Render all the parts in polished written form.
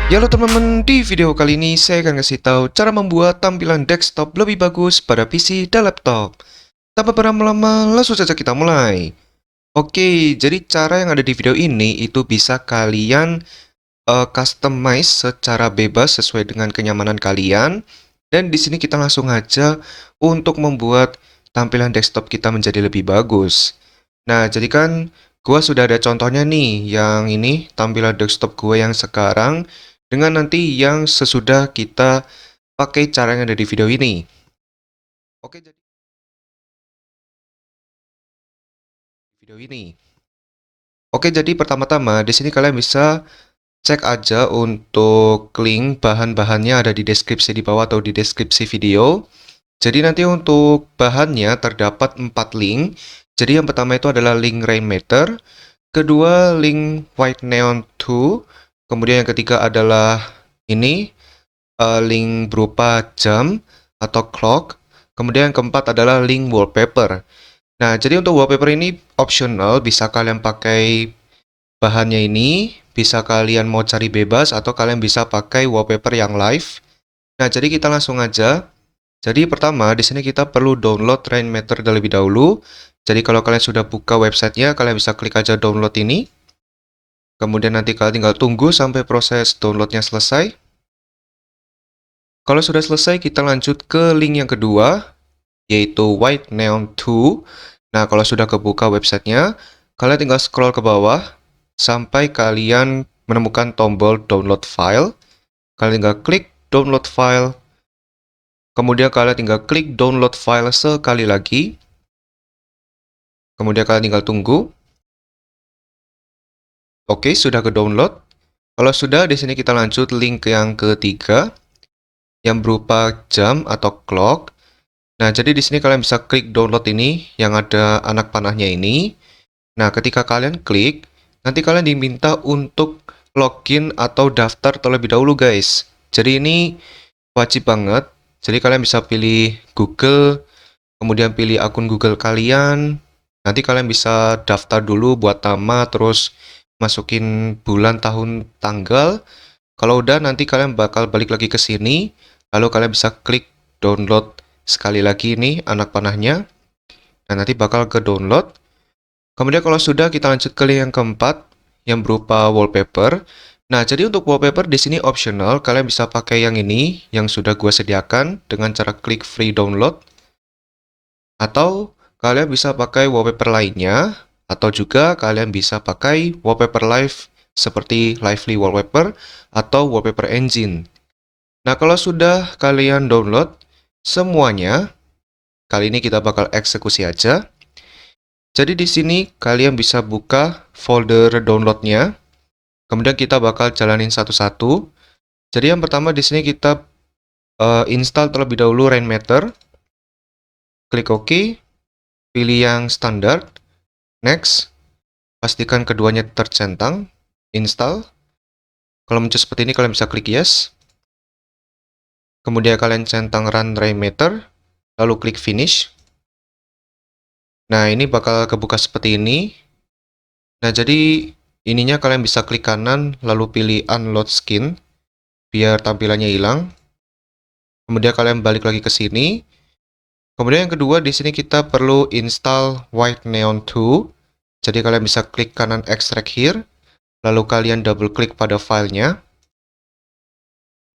Ya halo teman-teman, di video kali ini saya akan kasih tahu cara membuat tampilan desktop lebih bagus pada PC dan laptop. Tanpa berlama-lama, langsung saja kita mulai. Oke, jadi cara yang ada di video ini itu bisa kalian customize secara bebas sesuai dengan kenyamanan kalian. Dan di sini kita langsung aja untuk membuat tampilan desktop kita menjadi lebih bagus. Nah, jadi kan gua sudah ada contohnya nih, yang ini tampilan desktop gua yang sekarang dengan nanti yang sesudah kita pakai cara yang ada di video ini. Oke, jadi video ini. Oke, jadi pertama-tama di sini kalian bisa cek aja untuk link bahan-bahannya ada di deskripsi di bawah atau di deskripsi video. Jadi nanti untuk bahannya terdapat 4 link. Jadi yang pertama itu adalah link Rainmaker, kedua link White Neon 2, kemudian yang ketiga adalah ini link berupa jam atau clock, kemudian yang keempat adalah link wallpaper. Nah, jadi untuk wallpaper ini optional, bisa kalian pakai bahannya ini, bisa kalian mau cari bebas atau kalian bisa pakai wallpaper yang live. Nah, jadi kita langsung aja. Jadi pertama di sini kita perlu download Rainmaker terlebih dahulu. Jadi kalau kalian sudah buka websitenya, kalian bisa klik aja download ini. Kemudian nanti kalian tinggal tunggu sampai proses downloadnya selesai. Kalau sudah selesai, kita lanjut ke link yang kedua, yaitu White Neon 2. Nah, kalau sudah kebuka websitenya, kalian tinggal scroll ke bawah sampai kalian menemukan tombol download file. Kalian tinggal klik download file. Kemudian kalian tinggal klik download file sekali lagi. Kemudian kalian tinggal tunggu. Oke, sudah ke download. Kalau sudah, di sini kita lanjut link yang ketiga, yang berupa jam atau clock. Nah, jadi di sini kalian bisa klik download ini yang ada anak panahnya ini. Nah, ketika kalian klik, nanti kalian diminta untuk login atau daftar terlebih dahulu, guys. Jadi ini wajib banget. Jadi kalian bisa pilih Google, kemudian pilih akun Google kalian. Nanti kalian bisa daftar dulu buat nama, terus masukin bulan, tahun, tanggal. Kalau udah, nanti kalian bakal balik lagi ke sini. Lalu kalian bisa klik download sekali lagi ini anak panahnya. Nah, nanti bakal ke download. Kemudian kalau sudah, kita lanjut ke link yang keempat yang berupa wallpaper. Nah, jadi untuk wallpaper di sini optional, kalian bisa pakai yang ini yang sudah gue sediakan dengan cara klik free download. Atau kalian bisa pakai wallpaper lainnya, atau juga kalian bisa pakai wallpaper live seperti Lively Wallpaper atau Wallpaper Engine. Nah, kalau sudah kalian download semuanya, kali ini kita bakal eksekusi aja. Jadi di sini kalian bisa buka folder downloadnya. Kemudian kita bakal jalanin satu-satu. Jadi yang pertama di sini kita install terlebih dahulu Rainmaker. Klik OK. Pilih yang standar. Next. Pastikan keduanya tercentang. Install. Kalau muncul seperti ini kalian bisa klik yes. Kemudian kalian centang Run Rainmaker. Lalu klik Finish. Nah, ini bakal kebuka seperti ini. Nah, jadi ininya kalian bisa klik kanan, lalu pilih Unload Skin, biar tampilannya hilang. Kemudian kalian balik lagi ke sini. Kemudian yang kedua, di sini kita perlu install White Neon 2. Jadi kalian bisa klik kanan Extract Here, lalu kalian double klik pada filenya.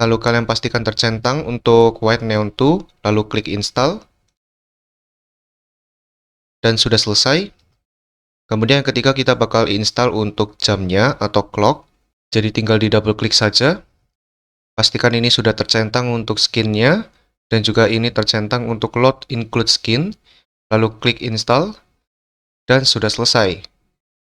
Lalu kalian pastikan tercentang untuk White Neon 2, lalu klik Install. Dan sudah selesai. Kemudian yang ketiga kita bakal install untuk jamnya atau clock. Jadi tinggal di double klik saja. Pastikan ini sudah tercentang untuk skinnya. Dan juga ini tercentang untuk load include skin. Lalu klik install. Dan sudah selesai.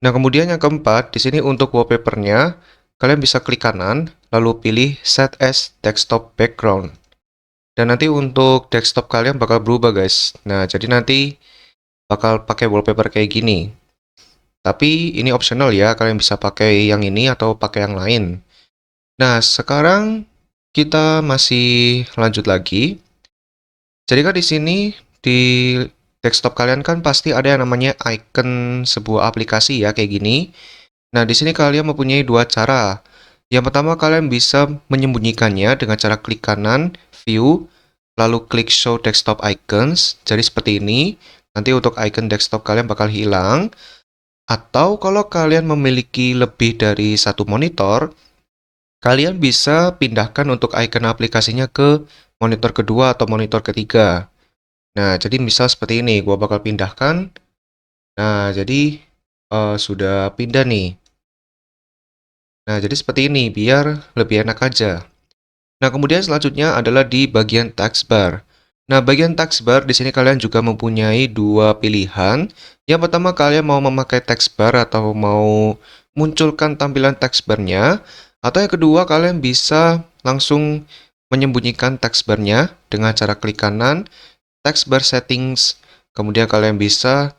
Nah, kemudian yang keempat, di sini untuk wallpapernya, kalian bisa klik kanan, lalu pilih set as desktop background. Dan nanti untuk desktop kalian bakal berubah, guys. Nah, jadi nanti bakal pakai wallpaper kayak gini. Tapi ini optional ya, kalian bisa pakai yang ini atau pakai yang lain. Nah, sekarang kita masih lanjut lagi. Jadi kan di sini di desktop kalian kan pasti ada yang namanya icon sebuah aplikasi ya, kayak gini. Nah, di sini kalian mempunyai dua cara. Yang pertama, kalian bisa menyembunyikannya dengan cara klik kanan, view, lalu klik show desktop icons. Jadi seperti ini. Nanti untuk icon desktop kalian bakal hilang. Atau kalau kalian memiliki lebih dari satu monitor, kalian bisa pindahkan untuk icon aplikasinya ke monitor kedua atau monitor ketiga. Nah, jadi misal seperti ini, gua bakal pindahkan. Nah, jadi sudah pindah nih. Nah, jadi seperti ini, biar lebih enak aja. Nah, kemudian selanjutnya adalah di bagian text bar. Nah, bagian text bar di sini kalian juga mempunyai dua pilihan. Yang pertama, kalian mau memakai text bar atau mau munculkan tampilan text bar-nya. Atau yang kedua, kalian bisa langsung menyembunyikan text bar-nya dengan cara klik kanan, text bar settings. Kemudian kalian bisa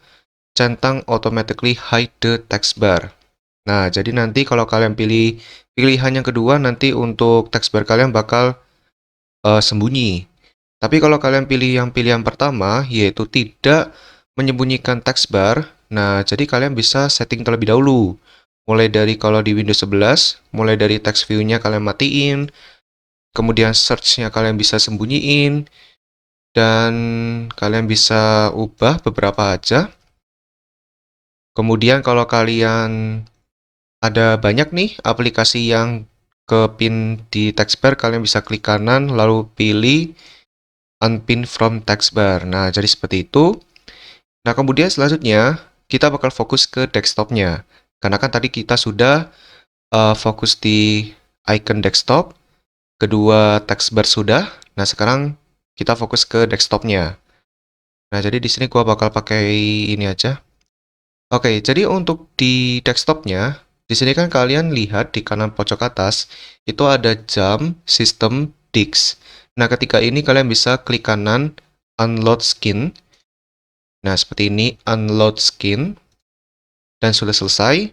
centang automatically hide the text bar. Nah, jadi nanti kalau kalian pilih pilihan yang kedua, nanti untuk text bar kalian bakal sembunyi. Tapi kalau kalian pilih yang pilihan pertama, yaitu tidak menyembunyikan text bar, nah jadi kalian bisa setting terlebih dahulu. Mulai dari kalau di Windows 11, mulai dari text view-nya kalian matiin, kemudian search-nya kalian bisa sembunyiin, dan kalian bisa ubah beberapa aja. Kemudian kalau kalian ada banyak nih aplikasi yang kepin di text bar, kalian bisa klik kanan lalu pilih unpin from text bar. Nah, jadi seperti itu. Nah, kemudian selanjutnya kita bakal fokus ke desktopnya. Karena kan tadi kita sudah fokus di icon desktop, kedua text bar sudah. Nah, sekarang kita fokus ke desktopnya. Nah, jadi di sini gua bakal pakai ini aja. Oke, jadi untuk di desktopnya, di sini kan kalian lihat di kanan pojok atas, itu ada jam, sistem, disk. Nah, ketika ini kalian bisa klik kanan, unload skin. Nah, seperti ini, unload skin. Dan sudah selesai.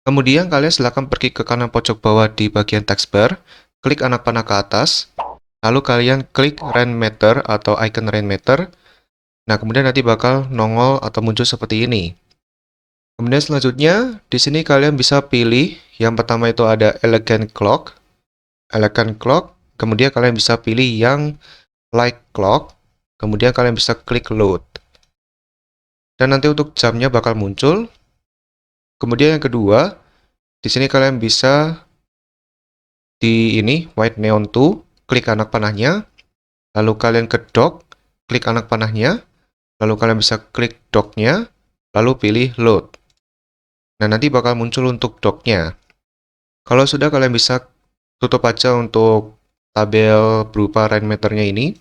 Kemudian kalian silakan pergi ke kanan pojok bawah di bagian text bar, klik anak panah ke atas, lalu kalian klik Rainmeter atau icon Rainmeter. Nah, kemudian nanti bakal nongol atau muncul seperti ini. Kemudian selanjutnya, di sini kalian bisa pilih, yang pertama itu ada Elegant Clock. Elegant Clock, kemudian kalian bisa pilih yang Light Clock, kemudian kalian bisa klik Load. Dan nanti untuk jamnya bakal muncul. Kemudian yang kedua, di sini kalian bisa di ini, White Neon 2, klik anak panahnya, lalu kalian ke Dock, klik anak panahnya, lalu kalian bisa klik Dock-nya, lalu pilih Load. Nah, nanti bakal muncul untuk docknya. Kalau sudah, kalian bisa tutup aja untuk tabel berupa Rainmeter-nya ini.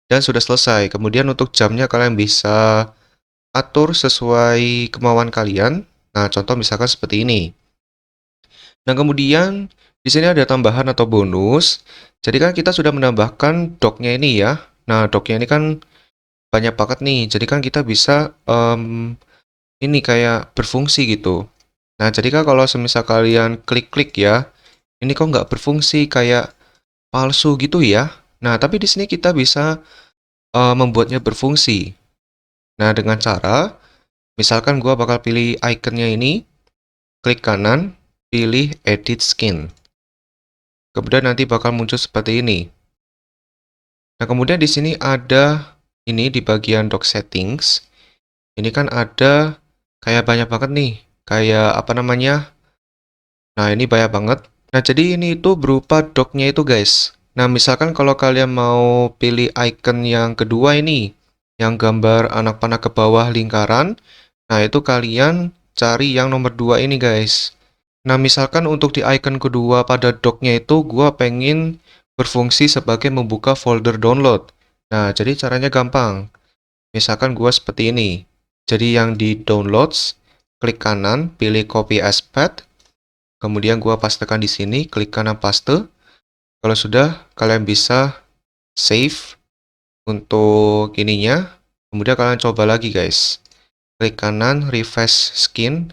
Dan sudah selesai. Kemudian untuk jamnya kalian bisa atur sesuai kemauan kalian. Nah, contoh misalkan seperti ini. Nah, kemudian di sini ada tambahan atau bonus. Jadi kan kita sudah menambahkan docknya ini ya. Nah, docknya ini kan banyak banget nih. Jadi kan kita bisa ini kayak berfungsi gitu. Nah, jadi kan kalau semisal kalian klik-klik ya, ini kok nggak berfungsi kayak palsu gitu ya. Nah, tapi di sini kita bisa membuatnya berfungsi. Nah, dengan cara, misalkan gua bakal pilih ikonnya ini, klik kanan, pilih Edit Skin. Kemudian nanti bakal muncul seperti ini. Nah, kemudian di sini ada ini di bagian Dock Settings. Ini kan ada kayak banyak banget nih, kayak apa namanya? Nah, ini banyak banget. Nah, jadi ini itu berupa docknya itu, guys. Nah, misalkan kalau kalian mau pilih icon yang kedua ini, yang gambar anak panah ke bawah lingkaran, nah itu kalian cari yang nomor 2 ini, guys. Nah, misalkan untuk di icon kedua pada docknya itu, gua pengen berfungsi sebagai membuka folder download. Nah, jadi caranya gampang. Misalkan gua seperti ini. Jadi yang di downloads, klik kanan, pilih copy as path. Kemudian gua pastekan di sini, klik kanan paste. Kalau sudah, kalian bisa save untuk ininya. Kemudian kalian coba lagi, guys. Klik kanan, refresh skin.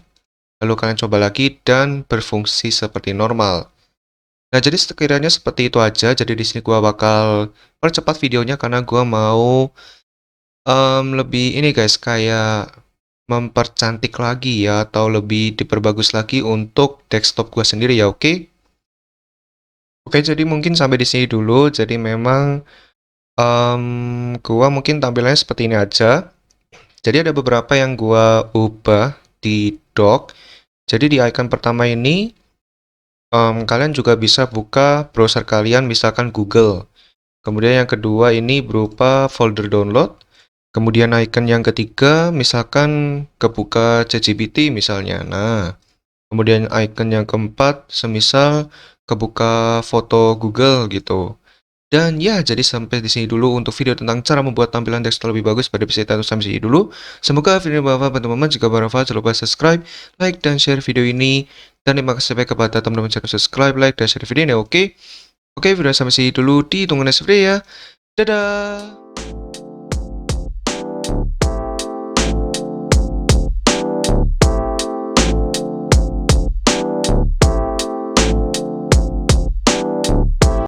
Lalu kalian coba lagi dan berfungsi seperti normal. Nah, jadi sekiranya seperti itu aja. Jadi di sini gua bakal percepat videonya karena gua mau lebih ini, guys, kayak mempercantik lagi ya, atau lebih diperbagus lagi untuk desktop gua sendiri ya, oke? Oke, jadi mungkin sampai di sini dulu. Jadi memang gua mungkin tampilannya seperti ini aja. Jadi ada beberapa yang gua ubah di dock. Jadi di icon pertama ini kalian juga bisa buka browser kalian, misalkan Google. Kemudian yang kedua ini berupa folder download. Kemudian icon yang ketiga misalkan kebuka ChatGPT misalnya. Nah, kemudian icon yang keempat semisal kebuka foto Google gitu. Dan ya, jadi sampai di sini dulu untuk video tentang cara membuat tampilan desktop lebih bagus pada PC Tato sampai sini dulu. Semoga video ini bermanfaat teman-teman. Jika bermanfaat, jangan lupa subscribe, like, dan share video ini. Dan terima kasih banyak kepada teman-teman yang subscribe, like, dan share video ini. Oke, video sampai sini dulu. Ditunggu next video ya. Dadah.